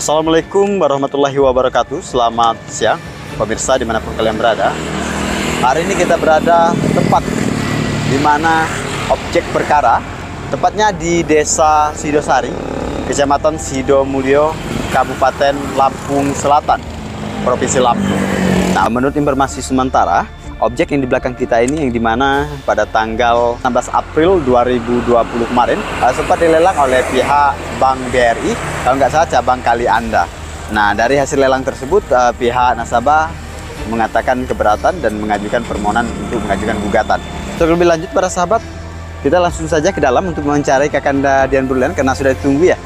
Assalamualaikum warahmatullahi wabarakatuh. Selamat siang pemirsa dimanapun kalian berada. Hari ini kita berada tepat di mana objek perkara, tepatnya di Desa Sidosari, Kecamatan Sidomulyo, Kabupaten Lampung Selatan, Provinsi Lampung. Nah, menurut informasi sementara, objek yang di belakang kita ini yang dimana pada tanggal 16 April 2020 kemarin sempat dilelang oleh pihak Bank BRI, kalau nggak salah cabang Kali Anda. Nah, dari hasil lelang tersebut pihak nasabah mengatakan keberatan dan mengajukan permohonan untuk mengajukan gugatan. Untuk lebih lanjut para sahabat, kita langsung saja ke dalam untuk mencari Kakanda Dian Brilian karena sudah ditunggu ya.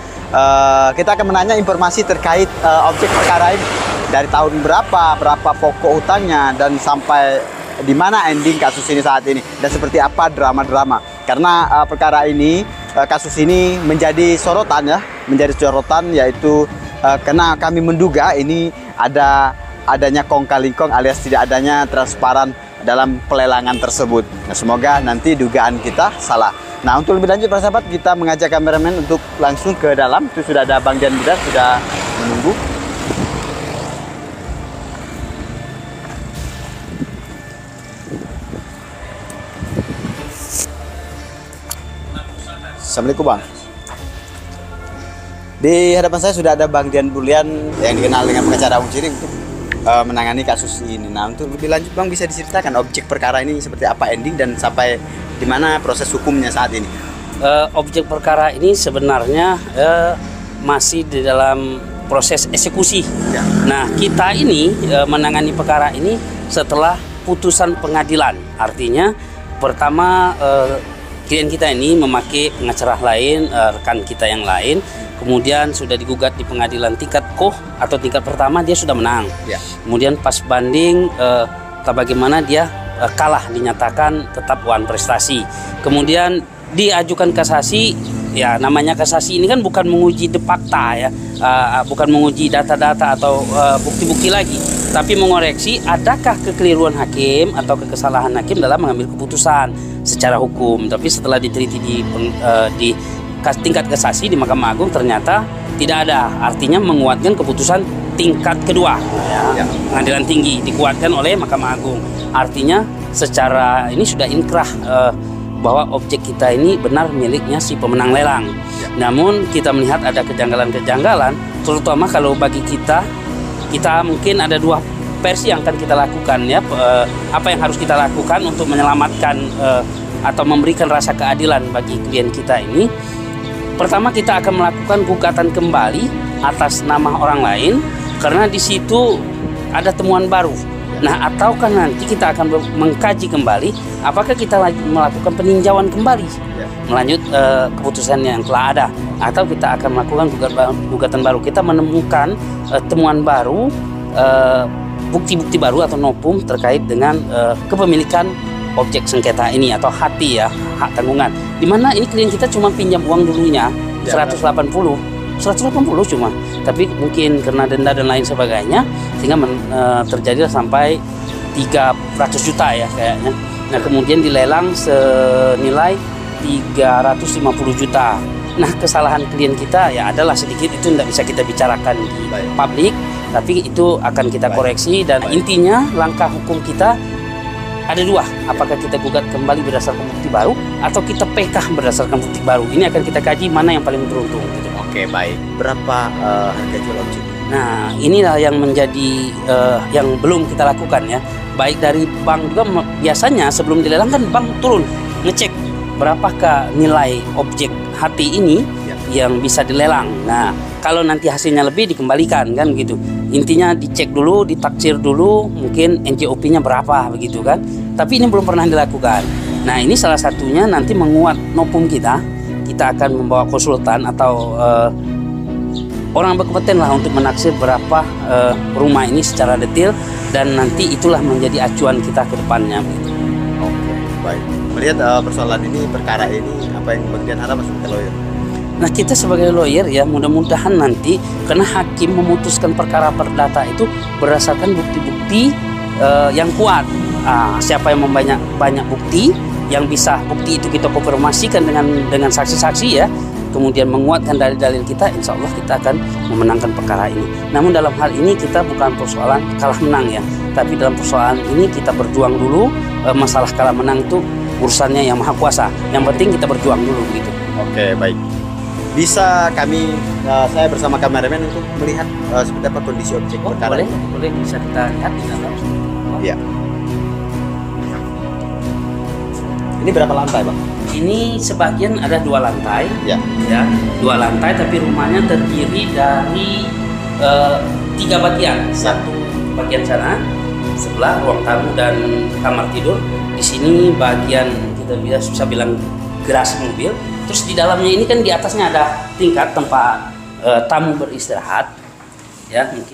Kita akan menanya informasi terkait objek perkara ini. Dari tahun berapa pokok utangnya, dan sampai di mana ending kasus ini saat ini, dan seperti apa drama-drama. Karena perkara ini, kasus ini menjadi sorotan ya, yaitu karena kami menduga ini adanya kong kali kong alias tidak adanya transparan dalam pelelangan tersebut. Nah, semoga nanti dugaan kita salah. Nah, untuk lebih lanjut para sahabat, kita mengajak kameramen untuk langsung ke dalam. Itu sudah ada Bang Dian Brilian sudah menunggu. Assalamualaikum Bang. Di hadapan saya sudah ada Bang Dian Brilian yang dikenal dengan pengacara Wong Ciring untuk menangani kasus ini. Nah, untuk lebih lanjut Bang, bisa diceritakan objek perkara ini seperti apa ending dan sampai di mana proses hukumnya saat ini? Objek perkara ini sebenarnya masih di dalam proses eksekusi. Ya. Nah, kita ini menangani perkara ini setelah putusan pengadilan. Artinya pertama klien kita ini memakai pengacara lain, rekan kita yang lain, kemudian sudah digugat di pengadilan tingkat atau tingkat pertama, dia sudah menang. Ya. Kemudian pas banding, bagaimana dia kalah, dinyatakan tetap wan prestasi. Kemudian diajukan kasasi, ya namanya kasasi ini kan bukan menguji de facto ya, bukan menguji data-data atau bukti-bukti lagi, tapi mengoreksi adakah kekeliruan hakim atau kesalahan hakim dalam mengambil keputusan secara hukum. Tapi setelah diteliti di tingkat kasasi di Mahkamah Agung ternyata tidak ada, artinya menguatkan keputusan tingkat kedua ya. Pengadilan tinggi dikuatkan oleh Mahkamah Agung. Artinya secara ini sudah inkrah bahwa objek kita ini benar miliknya si pemenang lelang. Ya. Namun kita melihat ada kejanggalan-kejanggalan, terutama kalau bagi kita mungkin ada dua versi yang akan kita lakukan ya. Apa yang harus kita lakukan untuk menyelamatkan atau memberikan rasa keadilan bagi klien kita ini? Pertama, kita akan melakukan gugatan kembali atas nama orang lain karena di situ ada temuan baru. Nah, ataukah nanti kita akan mengkaji kembali apakah kita melakukan peninjauan kembali melanjut keputusan yang telah ada, atau kita akan melakukan gugatan baru. Kita menemukan temuan baru, bukti-bukti baru atau novum terkait dengan kepemilikan objek sengketa ini atau hati ya, hak tanggungan. Dimana ini klien kita cuma pinjam uang dulunya 180 cuma, tapi mungkin karena denda dan lain sebagainya sehingga terjadi sampai 300 juta ya kayaknya. Nah, kemudian dilelang senilai 350 juta. Nah, kesalahan klien kita ya adalah sedikit, itu tidak bisa kita bicarakan di publik, tapi itu akan kita koreksi. Dan intinya langkah hukum kita ada dua, apakah kita gugat kembali berdasarkan bukti baru atau kita PK berdasarkan bukti baru. Ini akan kita kaji mana yang paling beruntung gitu. Oke, baik. Berapa harga jual objek? Nah, inilah yang menjadi yang belum kita lakukan ya. Baik dari bank juga, biasanya sebelum dilelang kan bank turun ngecek berapakah nilai objek hati ini yang bisa dilelang. Nah, kalau nanti hasilnya lebih dikembalikan kan gitu. Intinya dicek dulu, ditaksir dulu, mungkin NJOP-nya berapa begitu kan. Tapi ini belum pernah dilakukan. Nah, ini salah satunya nanti menguat novum kita. Kita akan membawa konsultan atau orang berkompeten lah untuk menaksir berapa rumah ini secara detail, dan nanti itulah menjadi acuan kita ke depannya. Oke, baik. Melihat persoalan ini, perkara ini, apa yang bagian harap sebagai lawyer? Nah, kita sebagai lawyer ya mudah-mudahan nanti, karena hakim memutuskan perkara perdata itu berdasarkan bukti-bukti yang kuat. Siapa yang banyak bukti yang bisa bukti itu kita konfirmasikan dengan saksi-saksi ya, kemudian menguatkan dalil-dalil kita, insya Allah kita akan memenangkan perkara ini. Namun dalam hal ini kita bukan persoalan kalah menang ya, tapi dalam persoalan ini kita berjuang dulu. Masalah kalah menang itu urusannya yang Maha Kuasa. Yang penting kita berjuang dulu gitu. Oke, baik. Bisa kami, saya bersama kameramen untuk melihat seperti apa kondisi objek perkara? Boleh bisa kita lihat di dalam. Iya. Ini berapa lantai, Bang? Ini sebagian ada 2 lantai, Ya. 2 lantai, tapi rumahnya terdiri dari 3 bagian. Satu bagian sana, sebelah ruang tamu dan kamar tidur. Di sini bagian kita bisa bilang garasi mobil. Terus di dalamnya ini kan di atasnya ada tingkat tempat tamu beristirahat. Ya, mungkin